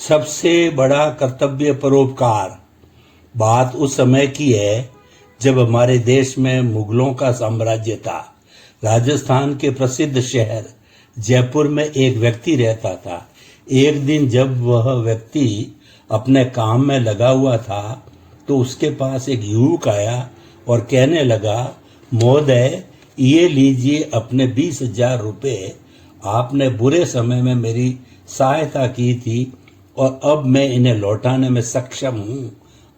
सबसे बड़ा कर्तव्य परोपकार। बात उस समय की है जब हमारे देश में मुगलों का साम्राज्य था। राजस्थान के प्रसिद्ध शहर जयपुर में एक व्यक्ति रहता था। एक दिन जब वह व्यक्ति अपने काम में लगा हुआ था तो उसके पास एक युवक आया और कहने लगा, महोदय, ये लीजिए अपने 20,000 रुपये। आपने बुरे समय में मेरी सहायता की थी और अब मैं इन्हें लौटाने में सक्षम हूँ,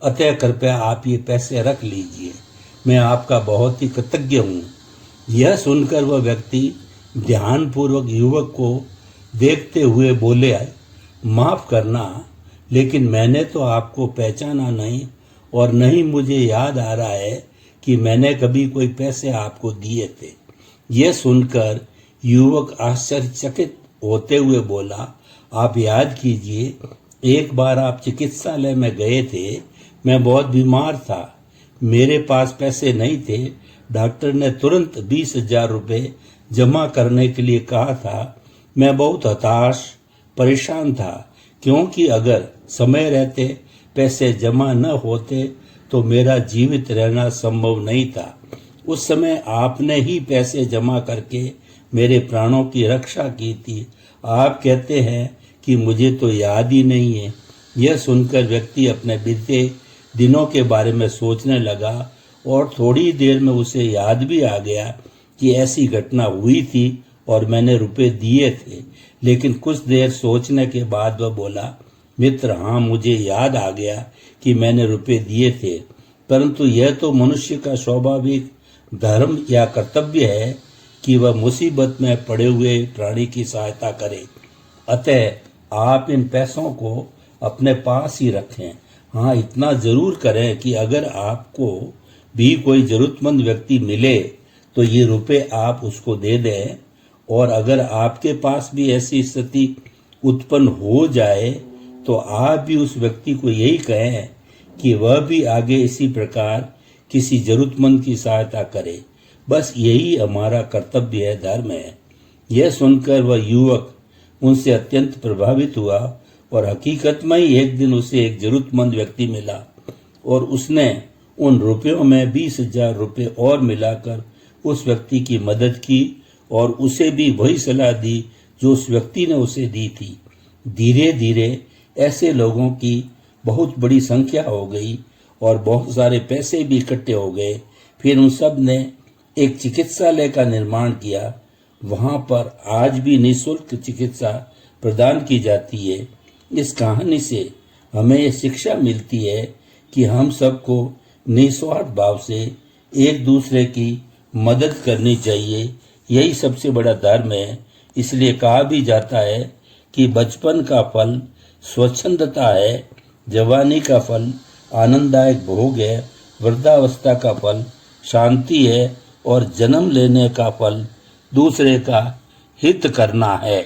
अतः कृपया आप ये पैसे रख लीजिए। मैं आपका बहुत ही कृतज्ञ हूँ। यह सुनकर वह व्यक्ति ध्यानपूर्वक युवक को देखते हुए बोले, माफ करना, लेकिन मैंने तो आपको पहचाना नहीं और नहीं मुझे याद आ रहा है कि मैंने कभी कोई पैसे आपको दिए थे। यह सुनकर युवक आश्चर्यचकित होते हुए बोला, आप याद कीजिए, एक बार आप चिकित्सालय में गए थे। मैं बहुत बीमार था, मेरे पास पैसे नहीं थे। डॉक्टर ने तुरंत 20,000 रुपये जमा करने के लिए कहा था। मैं बहुत हताश परेशान था, क्योंकि अगर समय रहते पैसे जमा न होते तो मेरा जीवित रहना संभव नहीं था। उस समय आपने ही पैसे जमा करके मेरे प्राणों की रक्षा की थी। आप कहते हैं कि मुझे तो याद ही नहीं है। यह सुनकर व्यक्ति अपने बीते दिनों के बारे में सोचने लगा और थोड़ी देर में उसे याद भी आ गया कि ऐसी घटना हुई थी और मैंने रुपए दिए थे। लेकिन कुछ देर सोचने के बाद वह बोला, मित्र, हाँ, मुझे याद आ गया कि मैंने रुपए दिए थे, परंतु यह तो मनुष्य का स्वाभाविक धर्म या कर्तव्य है कि वह मुसीबत में पड़े हुए प्राणी की सहायता करे। अतः आप इन पैसों को अपने पास ही रखें। हाँ, इतना जरूर करें कि अगर आपको भी कोई जरूरतमंद व्यक्ति मिले तो ये रुपए आप उसको दे दें, और अगर आपके पास भी ऐसी स्थिति उत्पन्न हो जाए तो आप भी उस व्यक्ति को यही कहें कि वह भी आगे इसी प्रकार किसी जरूरतमंद की सहायता करे। बस यही हमारा कर्तव्य है, धर्म है। यह सुनकर वह युवक उनसे अत्यंत प्रभावित हुआ और हकीकत में ही एक दिन उसे एक जरूरतमंद व्यक्ति मिला और उसने उन रुपयों में 20,000 रुपये और मिलाकर उस व्यक्ति की मदद की और उसे भी वही सलाह दी जो उस व्यक्ति ने उसे दी थी। धीरे धीरे ऐसे लोगों की बहुत बड़ी संख्या हो गई और बहुत सारे पैसे भी इकट्ठे हो गए। फिर उन सब ने एक चिकित्सालय का निर्माण किया। वहां पर आज भी निःशुल्क चिकित्सा प्रदान की जाती है। इस कहानी से हमें यह शिक्षा मिलती है कि हम सबको निस्वार्थ भाव से एक दूसरे की मदद करनी चाहिए। यही सबसे बड़ा धर्म है। इसलिए कहा भी जाता है कि बचपन का फल स्वच्छंदता है, जवानी का फल आनंददायक भोग है, वृद्धावस्था का फल शांति है और जन्म लेने का फल दूसरे का हित करना है।